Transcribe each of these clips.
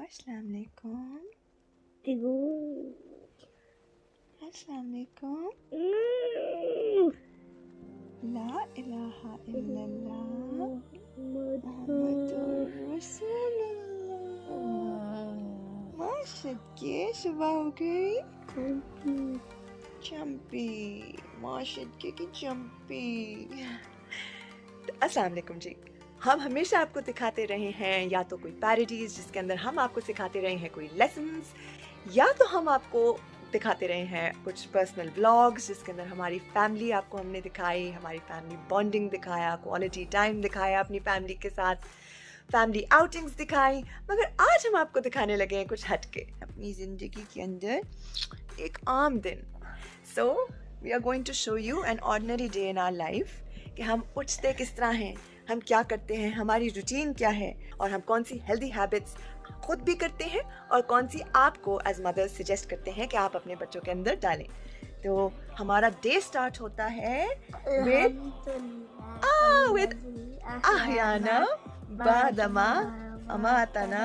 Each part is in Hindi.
अस्सलाम वालेकुम। अस्सलाम वालेकुम। ला इलाहा इल्लल्लाह मुहम्मदुर रसूलुल्लाह। माशाअल्लाह के सुबह हो गई। चंपी माशाअल्लाह की चंपी। अस्सलाम वालेकुम जी। हम हमेशा आपको दिखाते रहे हैं या तो कोई पैरोडीज जिसके अंदर हम आपको सिखाते रहे हैं कोई लेसन्स, या तो हम आपको दिखाते रहे हैं कुछ पर्सनल व्लॉग्स जिसके अंदर हमारी फैमिली आपको हमने दिखाई, हमारी फैमिली बॉन्डिंग दिखाया, क्वालिटी टाइम दिखाया अपनी फैमिली के साथ, फैमिली आउटिंग्स दिखाई। मगर आज हम आपको दिखाने लगे हैं कुछ हटके अपनी ज़िंदगी के अंदर एक आम दिन। So we are going to show you an ordinary day in our life कि हम उठते किस तरह हैं, हम क्या करते हैं, हमारी रूटीन क्या है और हम कौन सी हेल्दी हैबिट्स खुद भी करते हैं और कौन सी आपको एज मदर्स सजेस्ट करते हैं कि आप अपने बच्चों के अंदर डालें। तो हमारा डे स्टार्ट होता है विद आह्याना बादमा अमातना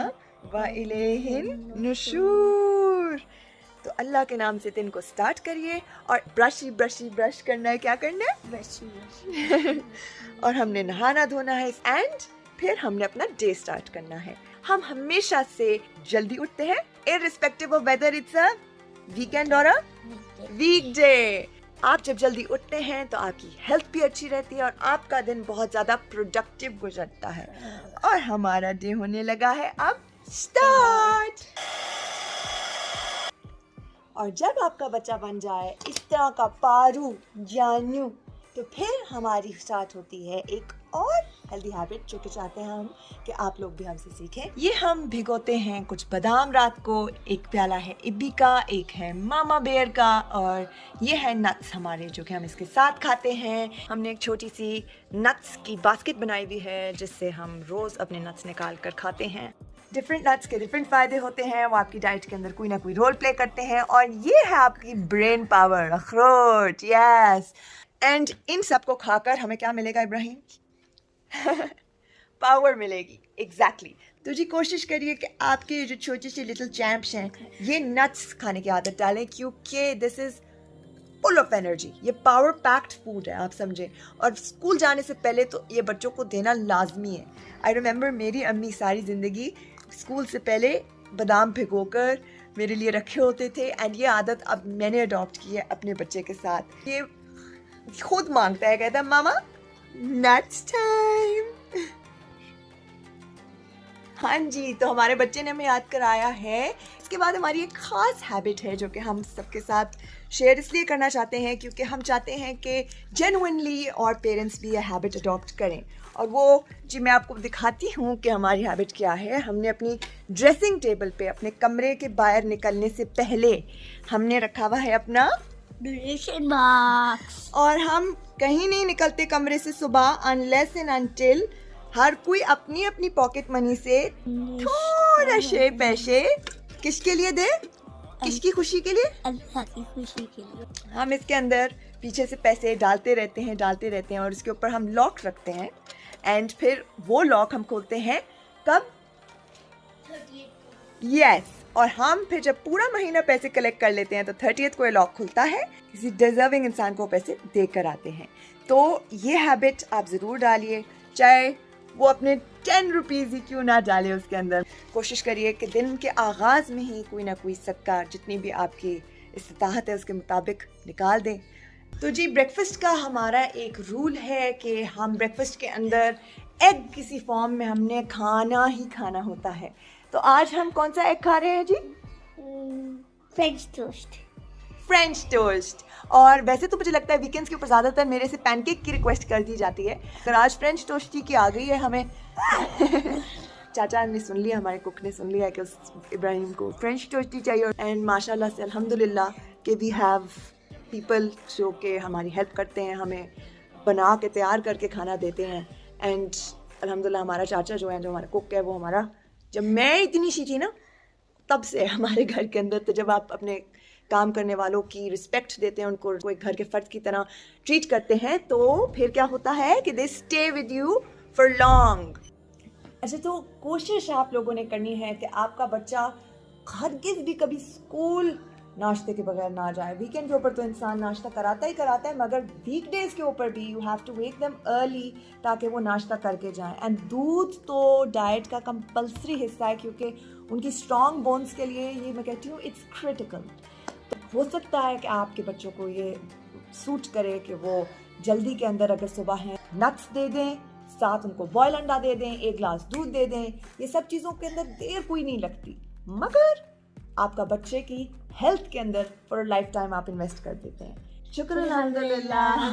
व इलैहिन नुशूर। तो अल्लाह के नाम से दिन को स्टार्ट करिए और ब्रश करना है। क्या करना है? ब्रश। और हमने नहाना धोना है एंड फिर हमने अपना डे स्टार्ट करना है। हम हमेशा से जल्दी उठते हैं irrespective of whether it's a weekend और अ वीकडे। आप जब जल्दी उठते हैं तो आपकी हेल्थ भी अच्छी रहती है और आपका दिन बहुत ज़्यादा प्रोडक्टिव गुजरता है। और हमारा डे होने लगा है अब स्टार्ट। और जब आपका बच्चा बन जाए इस तरह का पारू जानू तो फिर हमारी स्टार्ट होती है एक और हेल्दी हैबिट जो कि चाहते हैं हम कि आप लोग भी हमसे सीखें। ये हम भिगोते हैं कुछ बादाम रात को, एक प्याला है इब्बी का, एक है मामा बेयर का और ये है नट्स हमारे जो कि हम इसके साथ खाते हैं। हमने एक छोटी सी नट्स की बास्केट बनाई हुई है जिससे हम रोज़ अपने नट्स निकाल कर खाते हैं। डिफरेंट नट्स के डिफरेंट फ़ायदे होते हैं, वो आपकी डाइट के अंदर कोई ना कोई रोल प्ले करते हैं और ये है आपकी ब्रेन पावर, अखरोट। यस, एंड इन सबको खाकर हमें क्या मिलेगा इब्राहिम? पावर मिलेगी। एग्जैक्टली। तो जी कोशिश करिए कि आपके जो छोटे से लिटिल चैम्प्स हैं ये नट्स खाने की आदत डालें क्योंकि this is full of energy. ये पावर पैक्ड फूड है, आप समझें। और स्कूल जाने से पहले तो ये बच्चों को देना लाजमी है। आई रिमेंबर मेरी अम्मी सारी ज़िंदगी स्कूल से पहले बादाम भिगोकर मेरे लिए रखे होते थे एंड ये आदत अब मैंने अडॉप्ट की है अपने बच्चे के साथ। ये खुद मांगता है, कहता है मामा नट्स टाइम। हाँ जी, तो हमारे बच्चे ने हमें याद कराया है। इसके बाद हमारी एक ख़ास हैबिट है जो कि हम सबके साथ शेयर इसलिए करना चाहते हैं क्योंकि हम चाहते हैं कि जेन्युइनली और पेरेंट्स भी ये हैबिट अडॉप्ट करें। और वो जी मैं आपको दिखाती हूँ कि हमारी हैबिट क्या है। हमने अपनी ड्रेसिंग टेबल पे अपने कमरे के बाहर निकलने से पहले हमने रखा हुआ है अपना डोनेशन बॉक्स। और हम कहीं नहीं निकलते कमरे से सुबह अनलेस एंड अनटिल हर कोई अपनी अपनी पॉकेट मनी से थोड़ा से पैसे किसके लिए दे? किसकी खुशी के लिए? अल्लाह की खुशी के लिए। हम इसके अंदर पीछे से पैसे डालते रहते हैं और इसके ऊपर हम लॉक रखते हैं एंड फिर वो लॉक हम खोलते हैं कब? यस। और हम फिर जब पूरा महीना पैसे कलेक्ट कर लेते हैं तो 30th को ये लॉक खुलता है, किसी डिजर्विंग इंसान को पैसे देकर आते हैं। तो ये हैबिट आप ज़रूर डालिए, चाहे वो अपने 10 रुपीज़ ही क्यों ना डाले उसके अंदर। कोशिश करिए कि दिन के आगाज़ में ही कोई ना कोई सदका जितनी भी आपकी इस्ताहत है उसके मुताबिक निकाल दें। तो जी ब्रेकफास्ट का हमारा एक रूल है कि हम ब्रेकफास्ट के अंदर एग किसी फॉर्म में हमने खाना ही खाना होता है। तो आज हम कौन सा एग खा रहे हैं जी? French toast. French toast. और वैसे तो मुझे लगता है वीकेंड्स के ऊपर ज़्यादातर मेरे से पैनकेक की रिक्वेस्ट कर दी जाती है, अगर आज फ्रेंच टोस्ट की आ गई है हमें। चाचा ने सुन लिया, हमारे कुक ने सुन लिया कि उस इब्राहिम को फ्रेंच टोस्ट ही चाहिए। एंड माशाल्लाह से अल्हम्दुलिल्लाह कि वी हैव पीपल जो कि हमारी हेल्प करते हैं, हमें बना के तैयार करके खाना देते हैं। एंड अल्हम्दुलिल्लाह हमारा चाचा जो है, जो हमारा कुक है, वो हमारा जब मैं इतनी सी थी ना तब से हमारे घर के अंदर। तो जब आप अपने काम करने वालों की रिस्पेक्ट देते हैं, उनको कोई घर के फ़र्द की तरह ट्रीट करते हैं तो फिर क्या होता है कि they stay with you for long. अच्छा, तो कोशिश आप लोगों ने करनी है कि आपका बच्चा हरगिज़ भी कभी स्कूल नाश्ते के बगैर ना जाए। वीकेंड के ऊपर तो इंसान नाश्ता कराता ही कराता है, मगर वीकडेज़ के ऊपर भी you have to wake them early ताकि वो नाश्ता करके जाएं। एंड दूध तो डाइट का कंपल्सरी हिस्सा है, क्योंकि उनकी स्ट्रॉन्ग बोन्स के लिए ये मैं कहती हूँ इट्स क्रिटिकल। तो हो सकता है कि आपके बच्चों को ये सूट करे कि वो जल्दी के अंदर अगर सुबह है नट्स दे दें, साथ उनको बॉयल अंडा दे दें, एक गिलास दूध दे दें। ये सब चीज़ों के अंदर देर कोई नहीं लगती, मगर आपका बच्चे की हेल्थ के अंदर फॉर लाइफ टाइम आप इन्वेस्ट कर देते हैं। शुक्र अल्हम्दुलिल्लाह।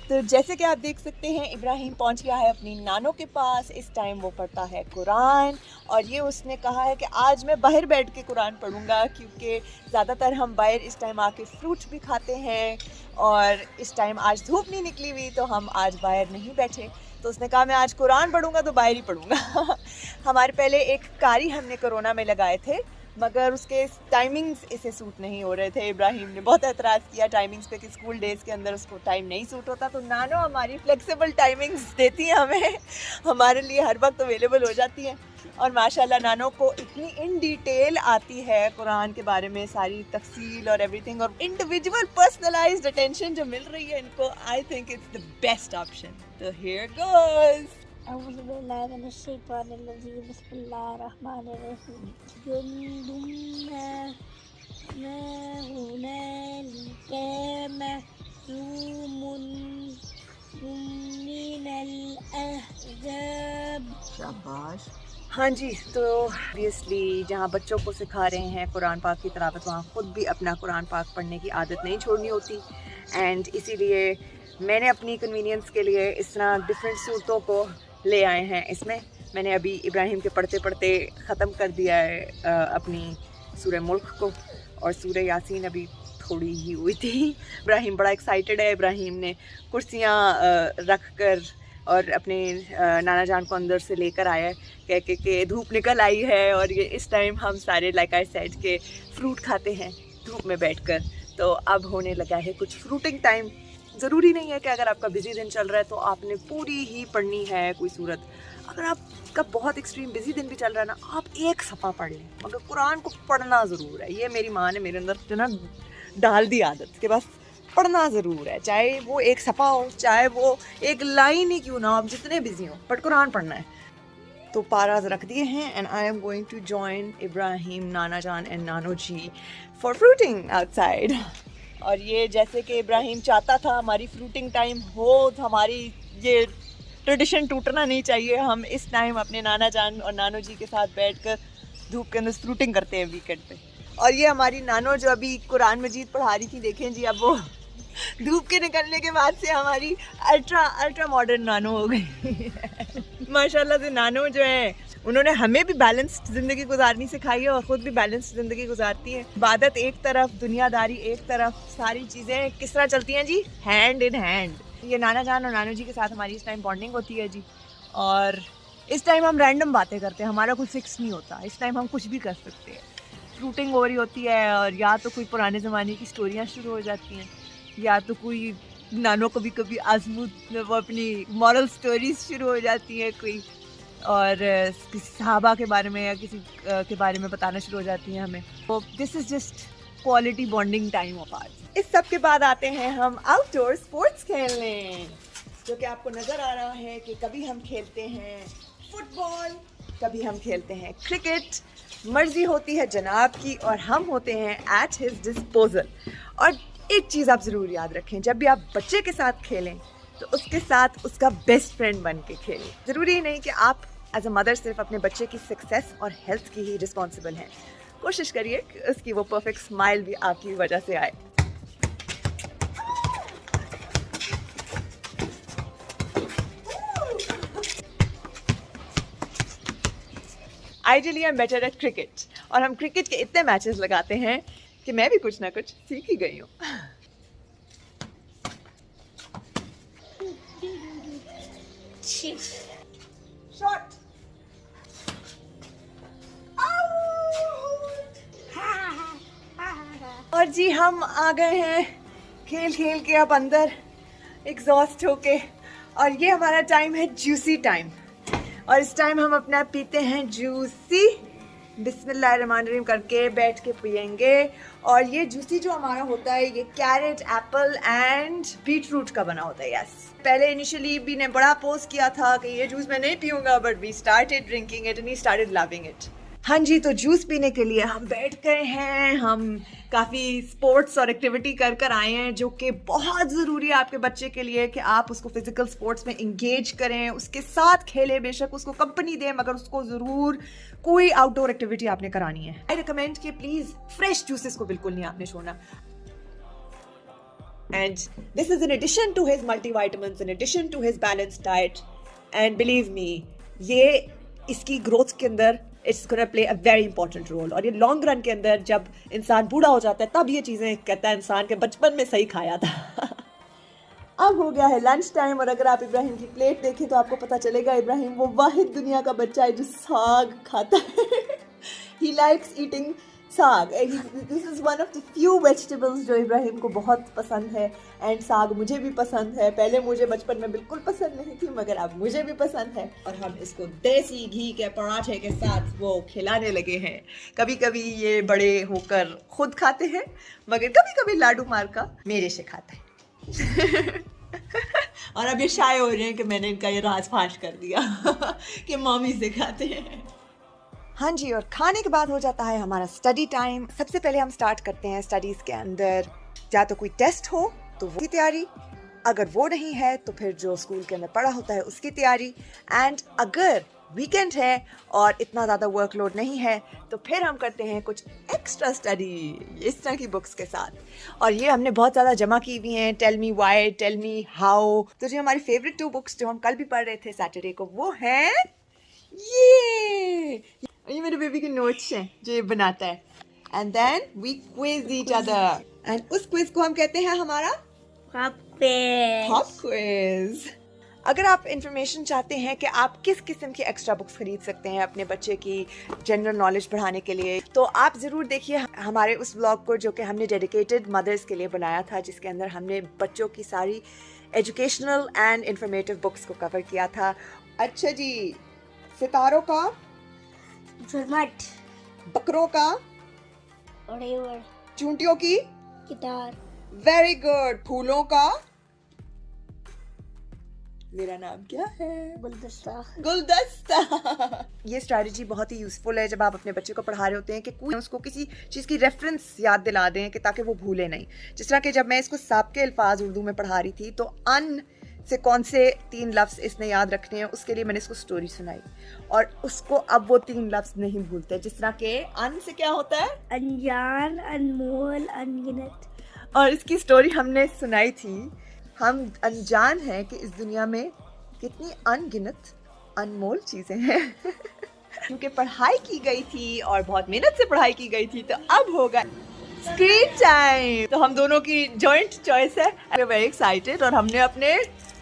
तो जैसे कि आप देख सकते हैं, इब्राहिम पहुंच गया है अपनी नानो के पास। इस टाइम वो पढ़ता है कुरान, और ये उसने कहा है कि आज मैं बाहर बैठ के कुरान पढ़ूंगा, क्योंकि ज़्यादातर हम बाहर इस टाइम आके फ्रूट भी खाते हैं, और इस टाइम आज धूप नहीं निकली हुई तो हम आज बाहर नहीं बैठे। तो उसने कहा मैं आज कुरान पढ़ूंगा तो बाहर ही पढ़ूंगा। हमारे पहले एक कारी हमने कोरोना में लगाए थे, मगर उसके टाइमिंग्स इसे सूट नहीं हो रहे थे। इब्राहिम ने बहुत एतराज़ किया टाइमिंग्स पे कि स्कूल डेज़ के अंदर उसको टाइम नहीं सूट होता। तो नानो हमारी फ्लेक्सिबल टाइमिंग्स देती हैं हमें, हमारे लिए हर वक्त अवेलेबल हो जाती हैं। और माशाल्लाह नानो को इतनी इन डिटेल आती है कुरान के बारे में, सारी तफसील और एवरीथिंग, और इंडिविजुअल पर्सनलाइज्ड अटेंशन जो मिल रही है इनको, I think it's the best option. तो हियर गोज़। शाबाश। हाँ जी, तो ऑब्वियसली जहाँ बच्चों को सिखा रहे हैं कुरान पाक की तिलावत, वहाँ ख़ुद भी अपना कुरान पाक पढ़ने की आदत नहीं छोड़नी होती। एंड इसीलिए मैंने अपनी कन्वीनियंस के लिए इस तरह डिफरेंट सूरतों को ले आए हैं। इसमें मैंने अभी इब्राहिम के पढ़ते पढ़ते ख़त्म कर दिया है अपनी सूरह मुल्क को, और सूरह यासीन अभी थोड़ी ही हुई थी। इब्राहिम बड़ा एक्साइटेड है। इब्राहिम ने कुर्सियाँ रख कर और अपने नाना जान को अंदर से लेकर आया है, कह के धूप निकल आई है, और ये इस टाइम हम सारे लाइक आई सेड के फ्रूट खाते हैं धूप में बैठकर। तो अब होने लगा है कुछ फ्रूटिंग टाइम। ज़रूरी नहीं है कि अगर आपका बिज़ी दिन चल रहा है तो आपने पूरी ही पढ़नी है कोई सूरत। अगर आपका बहुत एक्सट्रीम बिज़ी दिन भी चल रहा है ना, आप एक सफ़ा पढ़ लें, मगर कुरान को पढ़ना ज़रूर है। ये मेरी माँ ने मेरे अंदर जो ना डाल दी आदत के बस पढ़ना ज़रूर है, चाहे वो एक सफ़ा हो, चाहे वो एक लाइन ही क्यों ना हो, आप जितने बिजी हो, बट कुरान पढ़ना है। तो पाराज रख दिए हैं, and I am going to join Ibrahim, नाना जान एंड नानो जी फॉर फ्रूटिंग आउटसाइड। और ये जैसे कि इब्राहिम चाहता था हमारी फ्रूटिंग टाइम हो, तो हमारी ये ट्रेडिशन टूटना नहीं चाहिए। हम इस टाइम अपने नाना जान और नानो जी के साथ बैठकर धूप के अंदर फ्रूटिंग करते हैं वीकेंड पे। और ये हमारी नानो जो अभी कुरान मजीद पढ़ा रही थी, देखें जी, अब वो धूप के निकलने के बाद से हमारी अल्ट्रा मॉडर्न नानो हो गई। माशाल्लाह से नानो जो है उन्होंने हमें भी बैलेंस्ड ज़िंदगी गुजारनी सिखाई है, और ख़ुद भी बैलेंस्ड ज़िंदगी गुजारती हैं। इबादत एक तरफ, दुनियादारी एक तरफ, सारी चीज़ें किस तरह चलती हैं जी, हैंड इन हैंड। ये नाना जान और नानो जी के साथ हमारी इस टाइम बॉन्डिंग होती है जी। और इस टाइम हम रैंडम बातें करते हैं, हमारा कुछ फिक्स नहीं होता। इस टाइम हम कुछ भी कर सकते हैं। फ्रूटिंग हो रही होती है, और या तो कोई पुराने ज़माने की स्टोरियाँ शुरू हो जाती हैं, या तो कोई नानो कभी कभी आजमूद वो अपनी मॉरल स्टोरीज शुरू हो जाती हैं कोई, और किसी सहाबा के बारे में या किसी के बारे में बताना शुरू हो जाती हैं हमें। तो this is just quality bonding time of hours. इस सब के बाद आते हैं हम आउटडोर स्पोर्ट्स खेलने, जो कि आपको नज़र आ रहा है कि कभी हम खेलते हैं फुटबॉल, कभी हम खेलते हैं क्रिकेट। मर्जी होती है जनाब की, और हम होते हैं एट हिज डिस्पोजल। और एक चीज़ आप ज़रूर याद रखें, जब भी आप बच्चे के साथ खेलें तो उसके साथ उसका बेस्ट फ्रेंड बन के खेलें। ज़रूरी नहीं कि आप एज अ मदर सिर्फ अपने बच्चे की सक्सेस और हेल्थ की ही रिस्पॉन्सिबल हैं। कोशिश करिए कि उसकी वो परफेक्ट स्माइल भी आपकी वजह से आए। Ideally I am better at cricket, और हम क्रिकेट के इतने मैचेस लगाते हैं कि मैं भी कुछ ना कुछ सीख ही गई हूँ। शॉट, और जी हम आ गए हैं खेल खेल के अब अंदर एग्जॉस्ट होके, और ये हमारा टाइम है जूसी टाइम। और इस टाइम हम अपना पीते हैं जूसी, बिस्मिल्लाहिर्रहमानिर्रहीम करके बैठ के पियेंगे। और ये जूसी जो हमारा होता है ये carrot, apple and beetroot का बना होता है। यस, पहले इनिशियली बी ने बड़ा पोस्ट किया था कि ये जूस मैं नहीं पीऊंगा, but we started drinking it and he started loving it. हाँ जी, तो जूस पीने के लिए हम बैठ गए हैं। हम काफ़ी स्पोर्ट्स और एक्टिविटी कर कर आए हैं जो कि बहुत ज़रूरी है आपके बच्चे के लिए कि आप उसको फिजिकल स्पोर्ट्स में इंगेज करें, उसके साथ खेलें, बेशक उसको कंपनी दें, मगर उसको ज़रूर कोई आउटडोर एक्टिविटी आपने करानी है। आई रिकमेंड कि प्लीज़ फ्रेश जूसेस को बिल्कुल नहीं आपने छोड़ना। And this is in addition to his multivitamins, in addition to his balanced diet. And believe me, ये इसकी ग्रोथ के अंदर it's gonna play a very important role. और ये लॉन्ग रन के अंदर जब इंसान बूढ़ा हो जाता है तब ये चीज़ें कहता है इंसान के बचपन में सही खाया था। अब हो गया है लंच टाइम, और अगर आप इब्राहिम की प्लेट देखें तो आपको पता चलेगा इब्राहिम वो वाहिद दुनिया का बच्चा है जो साग खाता है। ही लाइक्स ईटिंग साग। This is one of the few vegetables जो इब्राहिम को बहुत पसंद है। एंड साग मुझे भी पसंद है। पहले मुझे बचपन में बिल्कुल पसंद नहीं थी, मगर अब मुझे भी पसंद है। और हम इसको देसी घी के पराठे के साथ वो खिलाने लगे हैं। कभी कभी ये बड़े होकर खुद खाते हैं, मगर कभी कभी लाडू मार का मेरे से खाता है। और अब ये शाये हो रहे हैं कि मैंने इनका ये राज फाश कर दिया कि मम्मी से खाते हैं। हाँ जी, और खाने के बाद हो जाता है हमारा स्टडी टाइम। सबसे पहले हम स्टार्ट करते हैं स्टडीज़ के अंदर, या तो कोई टेस्ट हो तो वो की तैयारी, अगर वो नहीं है तो फिर जो स्कूल के अंदर पढ़ा होता है उसकी तैयारी, एंड अगर वीकेंड है और इतना ज़्यादा वर्कलोड नहीं है तो फिर हम करते हैं कुछ एक्स्ट्रा स्टडी इस तरह की बुक्स के साथ। और ये हमने बहुत ज़्यादा जमा की हुई हैं। Tell me why, tell me how. तो जो हमारी फेवरेट 2 बुक्स जो हम कल भी पढ़ रहे थे सैटरडे को, वो हैं ये मेरे बेबी के नोट्स हैं जो ये बनाता है। And then we quiz each other, and उस क्विज को हम कहते हैं हमारा पॉप क्विज। अगर आप इंफॉर्मेशन चाहते हैं कि आप किस किस्म की एक्स्ट्रा बुक्स खरीद सकते हैं अपने बच्चे की जनरल नॉलेज बढ़ाने के लिए, तो आप ज़रूर देखिए हमारे उस ब्लॉग को जो कि हमने डेडिकेटेड मदर्स के लिए बनाया था, जिसके अंदर हमने बच्चों की सारी एजुकेशनल एंड इंफॉर्मेटिव बुक्स को कवर किया था। अच्छा जी, सितारों का, झुरमट, बकरों का, whatever, चूंटियों की, गिटार, वेरी गुड, फूलों का, मेरा नाम क्या है, गुलदस्ता। ये स्ट्रैटेजी बहुत ही यूजफुल है जब आप अपने बच्चे को पढ़ा रहे होते हैं कि कोई उसको किसी चीज़ की रेफरेंस याद दिला दें कि ताकि वो भूले नहीं। जिस तरह के जब मैं इसको सांप के अल्फाज उर्दू में पढ़ा रही थी तो अन से कौन से 3 लफ्ज़ इसने याद रखने हैं, उसके लिए मैंने इसको स्टोरी सुनाई और उसको अब वो 3 लफ्ज़ नहीं भूलते। जिस तरह के अन से क्या होता है, अनजान, अनमोल, अनगिनत। और इसकी स्टोरी हमने सुनाई थी। हम अनजान हैं कि इस दुनिया में कितनी अनगिनत अनमोल चीज़ें हैं क्योंकि पढ़ाई की गई थी और बहुत मेहनत से पढ़ाई की गई थी। तो अब होगा स्क्रीन टाइम। तो हम दोनों की जॉइंट चॉइस है। I am very excited. और हमने अपने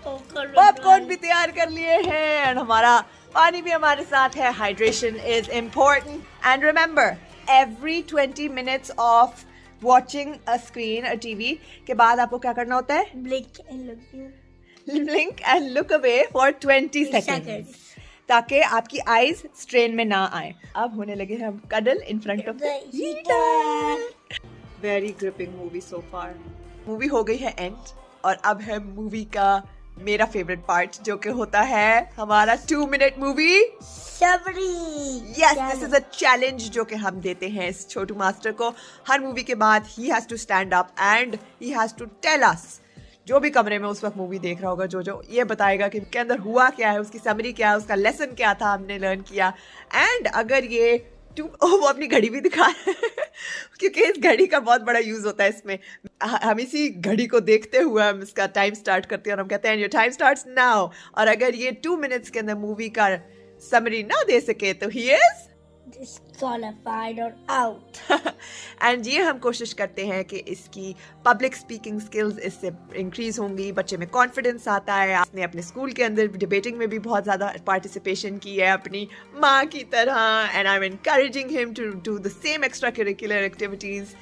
पॉपकॉर्न भी तैयार कर लिए हैं और हमारा पानी भी हमारे साथ है। Hydration is important and remember every 20 minutes of watching a screen a TV के बाद आपको क्या करना होता है, blink and look away for 20 seconds ताकि आपकी आईज स्ट्रेन में ना आए। अब होने लगे हैं हम cuddle in front of the heater. Very gripping movie so far. Movie हो गई है एंड और अब है मूवी का मेरा फेवरेट पार्ट जो कि होता है हमारा 2 मिनट मूवी सबरी। Yes, this is a challenge जो कि हम देते हैं इस छोटू मास्टर को। हर मूवी के बाद he has to stand up and he has to tell us, जो भी कमरे में उस वक्त मूवी देख रहा होगा, जो ये बताएगा कि के अंदर हुआ क्या है, उसकी समरी क्या है, उसका लेसन क्या था, हमने लर्न किया। एंड अगर ये वो अपनी घड़ी भी दिखा क्योंकि इस घड़ी का बहुत बड़ा यूज़ होता है इसमें। हम इसी घड़ी को देखते हुए हम इसका टाइम स्टार्ट करते हैं और हम कहते हैं योर टाइम स्टार्ट्स नाउ। और अगर ये 2 मिनट्स के अंदर मूवी का समरी ना दे सके तो he is disqualified or out. And ये हम कोशिश करते हैं कि इसकी पब्लिक स्पीकिंग स्किल्स इससे इंक्रीज होंगी, बच्चे में कॉन्फिडेंस आता है। आपने अपने स्कूल के अंदर डिबेटिंग में भी बहुत ज़्यादा पार्टिसिपेशन की है अपनी माँ की तरह, and I am encouraging him to do the same extracurricular activities.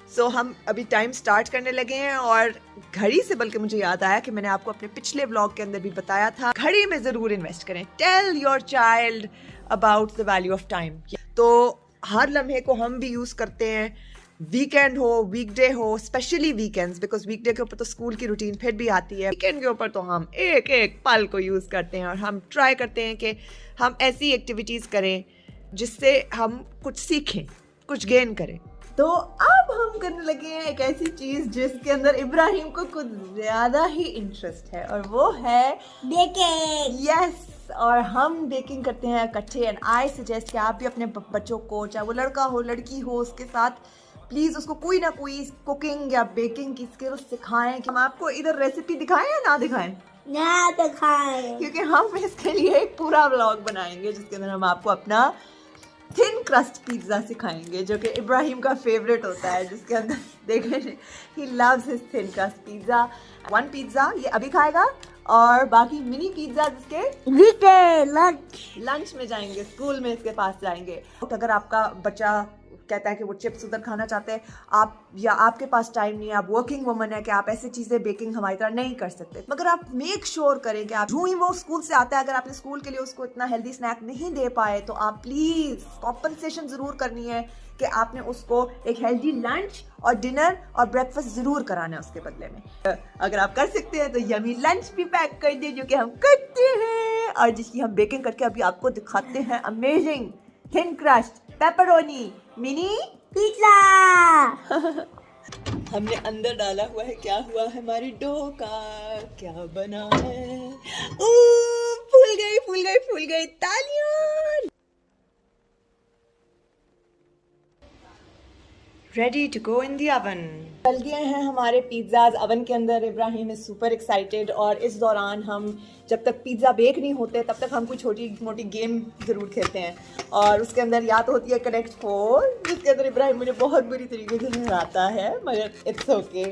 So हम अभी टाइम स्टार्ट करने लगे हैं और घड़ी से बल्कि मुझे याद आया कि मैंने आपको अपने पिछले व्लॉग के अंदर भी बताया था, घड़ी में ज़रूर इन्वेस्ट करें. Tell your child about the value of time. तो हर लम्हे को हम भी यूज़ करते हैं, वीकेंड हो, वीकडे हो, स्पेशली वीकेंड्स, बिकॉज वीकडे के ऊपर तो स्कूल की रूटीन फिर भी आती है. वीकेंड के ऊपर तो हम एक एक पल को यूज़ करते हैं और हम ट्राई करते हैं कि हम ऐसी एक्टिविटीज़ करें जिससे हम कुछ सीखें, कुछ गेन करें. तो अब हम करने लगे हैं एक ऐसी चीज़ जिसके अंदर इब्राहिम को कुछ ज़्यादा ही इंटरेस्ट है और वो है बेकिंग. यस. और हम बेकिंग करते हैं इकट्ठे. एंड आई सजेस्ट कि आप भी अपने बच्चों को, चाहे वो लड़का हो लड़की हो, उसके साथ प्लीज़ उसको कोई ना कोई कुकिंग या बेकिंग की स्किल सिखाएं. कि हम आपको इधर रेसिपी दिखाएं या ना दिखाएं, ना दिखाएं, क्योंकि हम इसके लिए एक पूरा व्लॉग बनाएंगे जिसके अंदर हम आपको अपना थिन क्रस्ट पिज़्ज़ा सिखाएंगे, जो कि इब्राहिम का फेवरेट होता है, जिसके अंदर देखें he loves his thin crust pizza. 1 pizza ये अभी खाएगा और बाकी मिनी पिज़्ज़ा जिसके वीकेंड लंच में जाएंगे, स्कूल में इसके पास जाएंगे. अगर आपका बच्चा कहता है कि वो चिप्स उधर खाना चाहते हैं, आप या आपके पास टाइम नहीं है, आप वर्किंग वुमन है कि आप ऐसी चीज़ें बेकिंग हमारी तरह नहीं कर सकते, मगर आप मेक श्योर करें कि आप जो ही वो स्कूल से आता है, अगर आपने स्कूल के लिए उसको इतना हेल्दी स्नैक नहीं दे पाए तो आप प्लीज़ कॉम्पनसेशन ज़रूर करनी है कि आपने उसको एक हेल्दी लंच और डिनर और ब्रेकफास्ट ज़रूर कराना है उसके बदले में. अगर आप कर सकते हैं तो यमी लंच भी पैक कर दीजिए, जो कि हम करते हैं और जिसकी हम बेकिंग करके अभी आपको दिखाते हैं. Amazing thin crust pepperoni mini pizza. हमने अंदर डाला हुआ है. क्या हुआ है हमारी डो का, क्या बना है? फूल गई फूल गई फूल गई. तालियां. Ready to go in the oven. चल गए हैं हमारे पिज़्ज़ाज ओवन के अंदर. इब्राहिम इज सुपर एक्साइटेड और इस दौरान हम जब तक पिज़्ज़ा बेक नहीं होते तब तक हम कोई छोटी मोटी गेम ज़रूर खेलते हैं. और उसके अंदर या तो होती है कनेक्ट 4, जिसके अंदर इब्राहिम मुझे बहुत बुरी तरीके से हराता है, मगर इट्स ओके.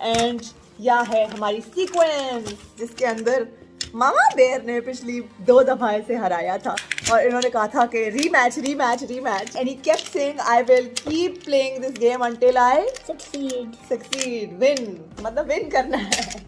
एंड या है हमारी सीक्वेंस, जिसके अंदर मामा बेर ने पिछली 2 दफ़ा से हराया था और इन्होंने कहा था कि rematch rematch rematch. And he kept saying I will keep playing this game until I succeed. Win मतलब विन करना है.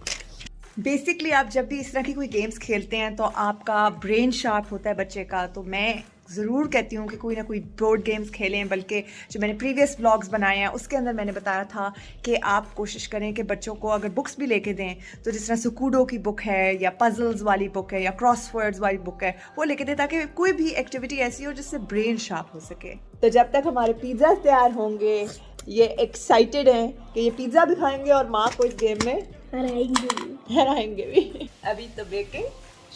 बेसिकली आप जब भी इस तरह की कोई गेम्स खेलते हैं तो आपका ब्रेन शार्प होता है बच्चे का. तो मैं ज़रूर कहती हूँ कि कोई ना कोई बोर्ड गेम्स खेलें. बल्कि जो मैंने प्रीवियस व्लॉग्स बनाए हैं उसके अंदर मैंने बताया था कि आप कोशिश करें कि बच्चों को अगर बुक्स भी लेके दें तो जिस तरह सुकूडो की बुक है या पजल्स वाली बुक है या क्रॉसवर्ड्स वाली बुक है वो लेके दें, ताकि कोई भी एक्टिविटी ऐसी हो जिससे ब्रेन शार्प हो सके. तो जब तक हमारे पिज़्ज़ा तैयार होंगे, ये एक्साइटेड हैं कि ये पिज़्ज़ा भी खाएंगे और माँ को इस गेम में हराएंगे भी. अभी तो बेकिंग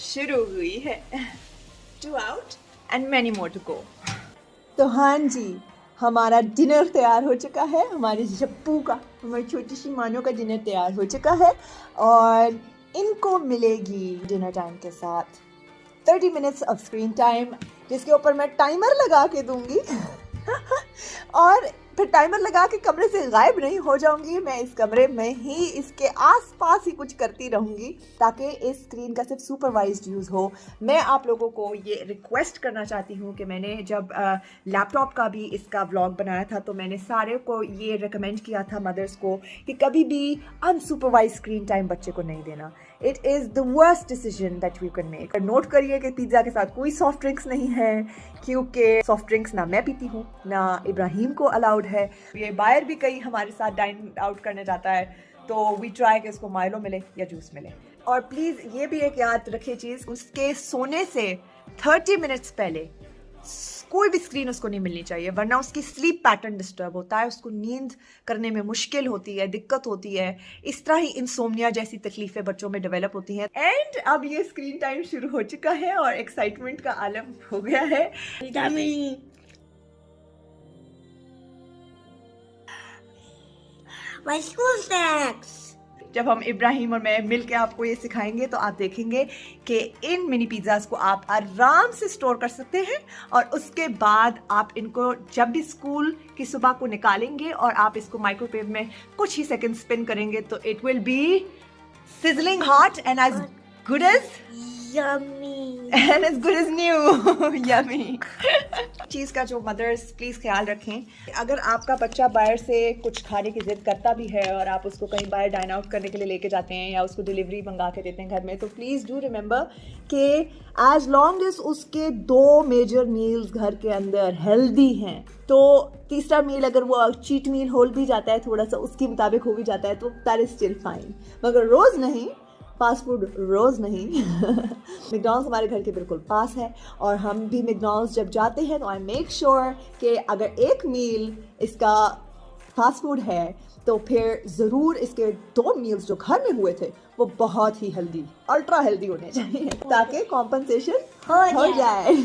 शुरू हुई है. 2 out and many more to go. तो हाँ जी, हमारा डिनर तैयार हो चुका है. हमारे जप्पू का, हमारी छोटी सी मानो का डिनर तैयार हो चुका है और इनको मिलेगी डिनर टाइम के साथ 30 मिनट्स ऑफ स्क्रीन टाइम, जिसके ऊपर मैं टाइमर लगा के दूंगी और फिर टाइमर लगा के कमरे से गायब नहीं हो जाऊंगी. मैं इस कमरे में ही इसके आसपास ही कुछ करती रहूंगी ताकि इस स्क्रीन का सिर्फ सुपरवाइज्ड यूज़ हो. मैं आप लोगों को ये रिक्वेस्ट करना चाहती हूँ कि मैंने जब लैपटॉप का भी इसका व्लॉग बनाया था तो मैंने सारे को ये रिकमेंड किया था मदर्स को कि कभी भी अनसुपरवाइज स्क्रीन टाइम बच्चे को नहीं देना. It is the worst decision that you can make. Note करिए कि पिज़्ज़ा के साथ कोई सॉफ्ट ड्रिंक्स नहीं है, क्योंकि सॉफ्ट ड्रिंक्स ना मैं पीती हूँ ना इब्राहिम को अलाउड है. ये बाहर भी कहीं हमारे साथ डाइन आउट करने जाता है तो वी ट्राई कि उसको माइलो मिले या जूस मिले. और प्लीज़ ये भी एक याद रखिए चीज़, उसके सोने से 30 मिनट्स पहले कोई भी स्क्रीन उसको नहीं मिलनी चाहिए, वरना उसकी स्लीप पैटर्न डिस्टर्ब होता है, उसको नींद करने में मुश्किल होती है, दिक्कत होती है. इस तरह ही इंसोम्निया जैसी तकलीफ़ें बच्चों में डेवलप होती हैं. एंड अब ये स्क्रीन टाइम शुरू हो चुका है और एक्साइटमेंट का आलम हो गया है. My school snacks. जब हम इब्राहिम और मैं मिल के आपको ये सिखाएंगे तो आप देखेंगे कि इन मिनी पिज़्ज़ाज़ को आप आराम से स्टोर कर सकते हैं और उसके बाद आप इनको जब भी स्कूल की सुबह को निकालेंगे और आप इसको माइक्रोवेव में कुछ ही सेकंड स्पिन करेंगे तो it will be sizzling hot and as good as Yummy. and as good as new. Yummy. चीज़ का जो मदर्स प्लीज़ ख्याल रखें, अगर आपका बच्चा बाहर से कुछ खाने की ज़िद करता भी है और आप उसको कहीं बाहर डाइन आउट करने के लिए लेके जाते हैं या उसको डिलीवरी मंगा के देते हैं घर में, तो प्लीज़ डू रिमेंबर कि एज लॉन्ग एज उसके 2 मेजर मील्स घर के अंदर हेल्दी हैं, तो तीसरा मील अगर वो चीट मील हो भी जाता है, थोड़ा सा उसके मुताबिक हो भी जाता है, तो दैट इज़ स्टिल फाइन, मगर रोज़ नहीं, फास्ट फूड रोज़ नहीं। मैकडॉनल्ड्स हमारे घर के बिल्कुल पास है और हम भी मैकडॉनल्ड्स जब जाते हैं तो आई मेक श्योर कि अगर एक मील इसका फास्ट फूड है तो फिर ज़रूर इसके 2 मील्स जो घर में हुए थे वो बहुत ही हेल्दी, अल्ट्रा हेल्दी होने चाहिए ताकि कॉम्पनसेशन हो जाए।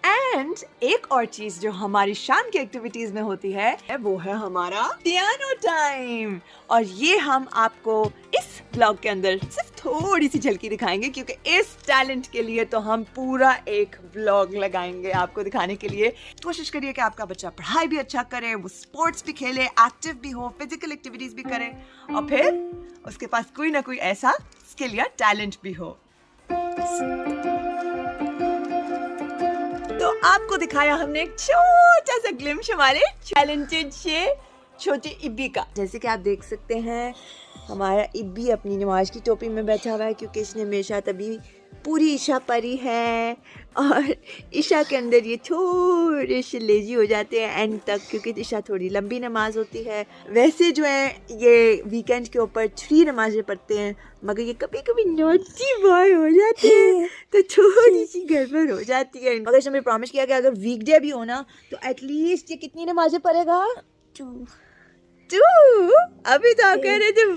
एंड एक और चीज़ जो हमारी शाम की एक्टिविटीज़ में होती है वो है हमारा पियानो टाइम, और ये हम आपको इस ब्लॉग के अंदर सिर्फ थोड़ी सी झलकी दिखाएंगे क्योंकि इस टैलेंट के लिए तो हम पूरा एक ब्लॉग लगाएंगे आपको दिखाने के लिए। कोशिश करिए कि आपका बच्चा पढ़ाई भी अच्छा करे, वो स्पोर्ट्स भी खेले, एक्टिव भी हो, फिजिकल एक्टिविटीज़ भी करे और फिर उसके पास कोई ना कोई ऐसा स्किल या टैलेंट भी हो। तो आपको दिखाया हमने एक छोटा सा ग्लिम्स हमारे टैलेंटेड से छोटे इब्बी का। जैसे कि आप देख सकते हैं हमारा इब्बी अपनी नमाज की टोपी में बैठा हुआ है क्योंकि इसने हमेशा तभी पूरी ईशा पढ़ी है और ईशा के अंदर ये थोड़े से लेजी हो जाते हैं एंड तक क्योंकि ईशा थोड़ी लंबी नमाज होती है। वैसे जो है ये वीकेंड के ऊपर 3 नमाजें पढ़ते हैं मगर ये कभी कभी नोटी बॉय हो जाते हैं तो थोड़ी सी गड़बड़ हो जाती है। मगर इसने प्रॉमिस किया कि अगर वीकडे भी हो ना तो एटलीस्ट ये कितनी नमाजें पढ़ेगा? 2। अभी तो आप कह रहे थे 1।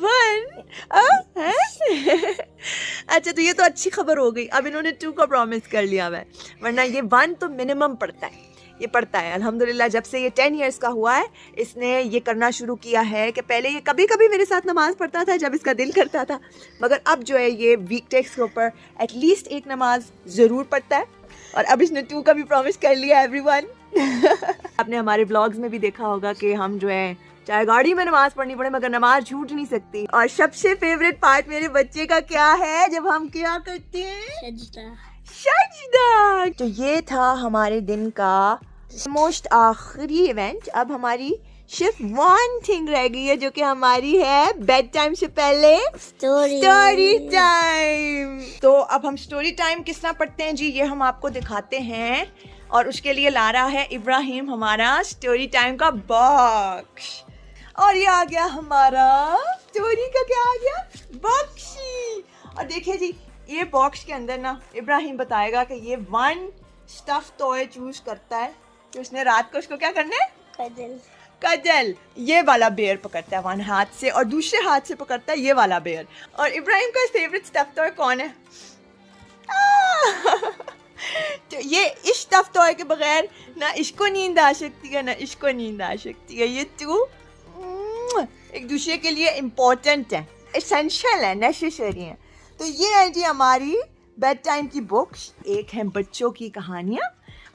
अच्छा, तो ये तो अच्छी खबर हो गई, अब इन्होंने 2 का प्रॉमिस कर लिया है, वरना ये 1 तो मिनिमम पढ़ता है, ये पढ़ता है अल्हम्दुलिल्लाह। जब से ये 10 इयर्स का हुआ है इसने ये करना शुरू किया है कि पहले ये कभी कभी मेरे साथ नमाज पढ़ता था जब इसका दिल करता था, मगर अब जो है ये वीकडेज के ऊपर एटलीस्ट 1 नमाज ज़रूर पढ़ता है और अब इसने 2 का भी प्रॉमिस कर लिया एवरीवन। आपने हमारे व्लॉग्स में भी देखा होगा कि हम जो है चाहे गाड़ी में नमाज पढ़नी पड़े मगर नमाज झूठ नहीं सकती। और सबसे फेवरेट पार्ट मेरे बच्चे का क्या है जब हम क्या करते हैं? सजदा। तो ये था हमारे दिन का मोस्ट आखिरी इवेंट। अब हमारी सिर्फ 1 थिंग रह गई है जो कि हमारी है बेड टाइम से पहले स्टोरी टाइम। तो अब हम स्टोरी टाइम किस तरह पढ़ते हैं जी, ये हम आपको दिखाते हैं और उसके लिए ला रहा है इब्राहिम हमारा स्टोरी टाइम का बॉक्स। और ये आ गया हमारा स्टोरी का, क्या आ गया? बॉक्सी। और देखिए जी ये बॉक्स के अंदर ना इब्राहिम बताएगा कि ये 1 स्टफ टॉय चूज करता है कि उसने रात को उसको क्या करना है? कजल। ये वाला बेयर पकड़ता है 1 हाथ से और दूसरे हाथ से पकड़ता है ये वाला बेयर। और इब्राहिम का फेवरेट स्टफ टॉय कौन है? तो ये इस स्टफ टॉय के बगैर ना इसको नींद आ सकती है ना इसको नींद आ सकती है। ये 2 एक दूसरे के लिए इम्पोर्टेंट है, एसेंशियल है, नेसेसरी है। तो ये है जी हमारी बेड टाइम की बुक्स। एक है बच्चों की कहानियाँ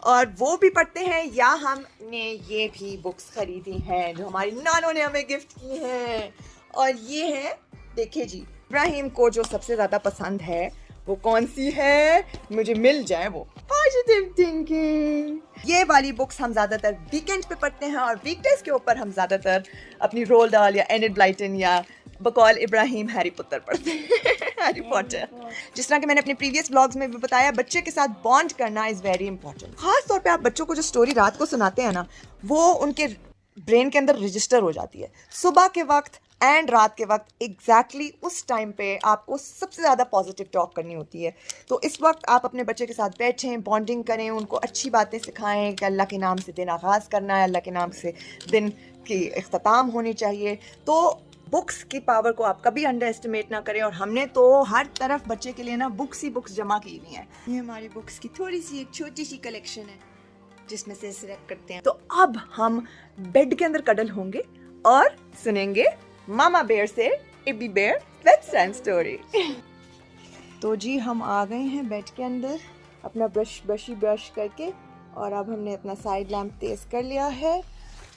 और वो भी पढ़ते हैं, या हमने ये भी बुक्स खरीदी हैं जो हमारी नानों ने हमें गिफ्ट की हैं। और ये है देखिए जी इब्राहिम को जो सबसे ज़्यादा पसंद है वो कौन सी है? मुझे मिल जाए वो पॉजिटिव थिंकिंग। ये वाली बुक्स हम ज़्यादातर वीकेंड पे पढ़ते हैं और वीकडेज के ऊपर हम ज़्यादातर अपनी रोल डाल या एनिड ब्लाइटन या बकौल इब्राहिम हैरी पॉटर पढ़ते हैं। Harry Potter. जिस तरह कि मैंने अपने प्रीवियस ब्लॉग्स में भी बताया, बच्चे के साथ बॉन्ड करना इज़ वेरी इंपॉर्टेंट। खास तौर पे आप बच्चों को जो स्टोरी रात को सुनाते हैं ना वो उनके ब्रेन के अंदर रजिस्टर हो जाती है। सुबह के वक्त एंड रात के वक्त एग्जैक्टली उस टाइम पे आपको सबसे ज़्यादा पॉजिटिव टॉक करनी होती है। तो इस वक्त आप अपने बच्चे के साथ बैठें, बॉन्डिंग करें, उनको अच्छी बातें सिखाएं कि अल्लाह के नाम से दिन आगाज़ करना है, अल्लाह के नाम से दिन की इख्तिताम होनी चाहिए। तो बुक्स की पावर को आप कभी अंडर एस्टिमेट ना करें। और हमने तो हर तरफ बच्चे के लिए ना बुक्स ही बुक्स जमा की हुई हैं। ये हमारी बुक्स की थोड़ी सी एक छोटी सी कलेक्शन है जिसमें से सिलेक्ट करते हैं। तो अब हम बेड के अंदर कडल होंगे और सुनेंगे मामा बेयर से इब्बी बेयर बेड टाइम स्टोरी। तो जी हम आ गए हैं बेड के अंदर अपना ब्रश करके, और अब हमने अपना साइड लैम्प तेज कर लिया है।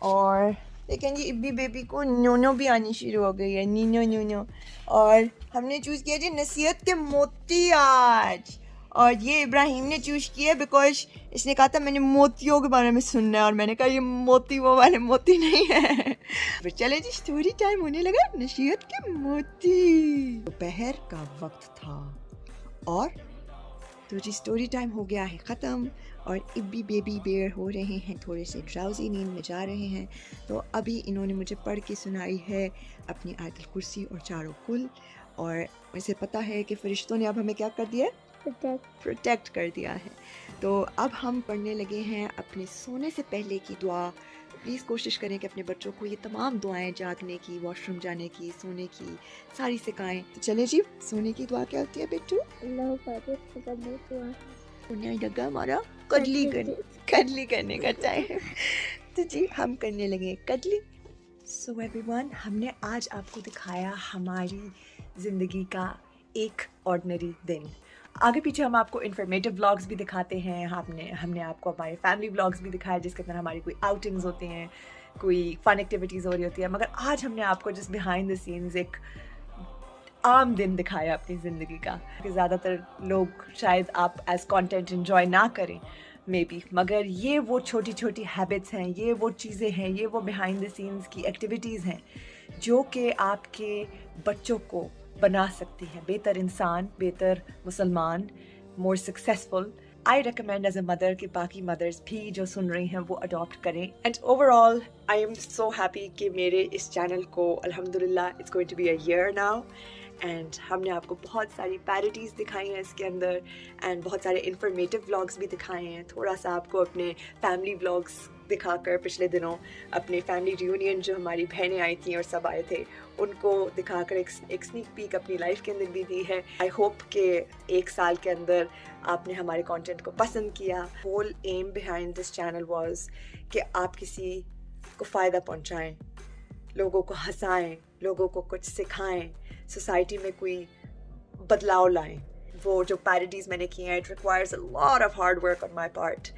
और लेकिन ये इब्बी बेबी को न्योनो भी आनी शुरू हो गई है, नीनो न्योनो। और हमने चूज़ किया जी नसीहत के मोती आज। और ये इब्राहिम ने चूज़ किया बिकॉज इसने कहा था मैंने मोतियों के बारे में सुनना है, और मैंने कहा ये मोती वो वाले मोती नहीं है। फिर चले जी स्टोरी टाइम होने लगा, नसीहत के मोती। दोपहर का वक्त था और तो जी स्टोरी टाइम हो गया है ख़त्म, और इब्बी बेबी बेयर हो रहे हैं, थोड़े से ड्राउजी नींद में जा रहे हैं। तो अभी इन्होंने मुझे पढ़ के सुनाई है अपनी आयतुल कुर्सी और चारों कुल, और मुझे पता है कि फरिश्तों ने अब हमें क्या कर दिया है, प्रोटेक्ट कर दिया है। तो अब हम पढ़ने लगे हैं अपने सोने से पहले की दुआ। प्लीज़ कोशिश करें कि अपने बच्चों को ये तमाम दुआएं, जागने की, वॉशरूम जाने की, सोने की, सारी सिखाएं। तो चले जी, सोने की दुआ क्या होती है बेटू? लगा हमारा कदली करने का टाइम। तो जी हम करने लगे कदली। सो एवरीवन, हमने आज आपको दिखाया हमारी ज़िंदगी का एक ऑर्डिनरी दिन। आगे पीछे हम आपको इन्फॉर्मेटिव व्लॉग्स भी दिखाते हैं, हमने आपको हमारे फैमिली व्लॉग्स भी दिखाया जिसके अंदर हमारी कोई आउटिंग्स होती हैं, कोई फ़न एक्टिविटीज़ हो रही होती है। मगर आज हमने आपको जस्ट बिहाइंड द सीन्स एक आम दिन दिखाया अपनी ज़िंदगी का। ज़्यादातर लोग शायद आप एज कंटेंट एंजॉय ना करें मे बी, मगर ये वो छोटी छोटी हैबिट्स हैं, ये वो चीज़ें हैं, ये वो बिहाइंड द सीन्स की एक्टिविटीज़ हैं जो कि आपके बच्चों को बना सकती हैं बेहतर इंसान, बेहतर मुसलमान, more successful. I recommend as a mother कि बाकी मदर्स भी जो सुन रही हैं वो अडॉप्ट करें। And overall I am so happy कि मेरे इस चैनल को अल्हम्दुलिल्लाह it's going to be a year now, and हमने आपको बहुत सारी पैरिटीज़ दिखाई हैं इसके अंदर, एंड बहुत सारे इन्फॉर्मेटिव व्लॉग्स भी दिखाए हैं। थोड़ा सा आपको अपने फैमिली व्लॉग्स दिखाकर पिछले दिनों अपने फैमिली रियूनियन जो हमारी बहनें आई थी और सब आए थे उनको दिखाकर एक स्नीक पीक अपनी लाइफ के अंदर भी दी है। आई होप कि एक साल के अंदर आपने हमारे कंटेंट को पसंद किया। Whole aim behind this channel was कि आप किसी को फ़ायदा पहुंचाएं, लोगों को हंसाएं, लोगों को कुछ सिखाएं, सोसाइटी में कोई बदलाव लाएं। वो जो पैरोडीज़ मैंने किए हैं, it requires a lot of hard work on my part,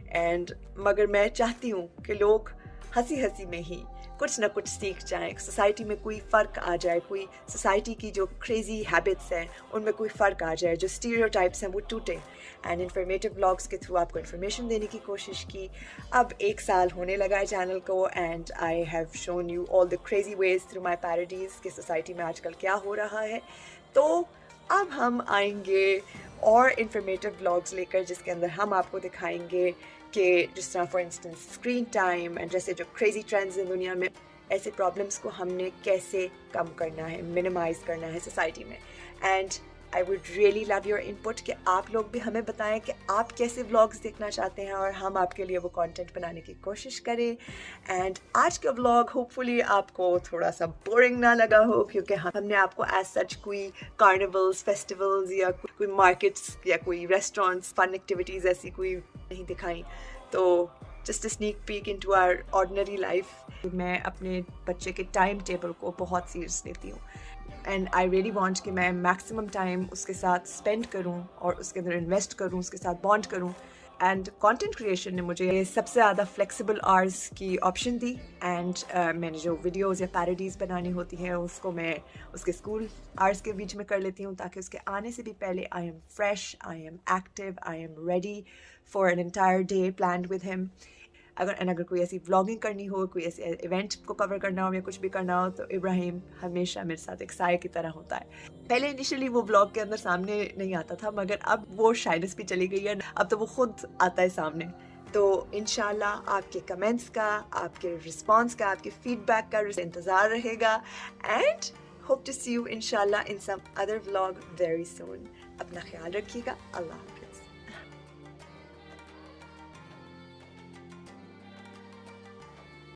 and मगर मैं चाहती हूँ कि लोग हंसी हंसी में ही कुछ ना कुछ सीख जाएं, सोसाइटी में कोई फ़र्क आ जाए, कोई सोसाइटी की जो क्रेज़ी हैबिट्स हैं उनमें कोई फ़र्क आ जाए, जो स्टीरियोटाइप्स हैं वो टूटे। एंड इन्फॉर्मेटिव व्लॉग्स के थ्रू आपको इन्फॉर्मेशन देने की कोशिश की। अब एक साल होने लगा है चैनल को, and I have shown you all the crazy ways through my parodies कि सोसाइटी में आजकल क्या हो रहा है। तो अब हम आएंगे और इन्फॉर्मेटिव व्लॉग्स लेकर जिसके अंदर हम आपको दिखाएंगे कि जिस तरह for instance screen time and जैसे जो क्रेज़ी ट्रेंड्स हैं दुनिया में, ऐसे प्रॉब्लम्स को हमने कैसे कम करना है, मिनिमाइज़ करना है सोसाइटी में। And I would really love your input कि आप लोग भी हमें बताएं कि आप कैसे व्लॉग्स देखना चाहते हैं और हम आपके लिए वो कंटेंट बनाने की कोशिश करें। एंड आज का व्लॉग होपफुली आपको थोड़ा सा बोरिंग ना लगा हो, क्योंकि हमने आपको एज सच कोई कार्निवल्स, फेस्टिवल्स या कोई मार्केट्स या कोई रेस्टोरेंट्स, फन एक्टिविटीज़ ऐसी कोई नहीं दिखाई। तो just a sneak peek into our ordinary life. मैं अपने बच्चे के टाइम टेबल को बहुत सीरियस लेती हूँ, एंड आई रियली वांट कि मैं मैक्सिमम टाइम उसके साथ स्पेंड करूं और उसके अंदर इन्वेस्ट करूं, उसके साथ बॉन्ड करूं। एंड कंटेंट क्रिएशन ने मुझे सबसे ज़्यादा फ्लेक्सिबल आवर्स की ऑप्शन दी, एंड मैंने जो वीडियोस या पैरोडीज़ बनानी होती हैं उसको मैं उसके स्कूल आवर्स के बीच में कर लेती हूँ, ताकि उसके आने से भी पहले I am fresh, I am active, I am ready for an entire day planned with him. अगर कोई ऐसी व्लॉगिंग करनी हो, कोई ऐसे इवेंट को कवर करना हो या कुछ भी करना हो, तो इब्राहिम हमेशा मेरे साथ एक साए की तरह होता है। पहले इनिशियली वो व्लॉग के अंदर सामने नहीं आता था, मगर अब वो शाइनेस भी चली गई है, अब तो वो खुद आता है सामने। तो इंशाल्लाह आपके कमेंट्स का, आपके रिस्पॉन्स का, आपके फीडबैक का इंतज़ार रहेगा, and hope to see you इंशाल्लाह in some other vlog very soon. अपना ख्याल रखिएगा। अल्लाह हाफ़िज़।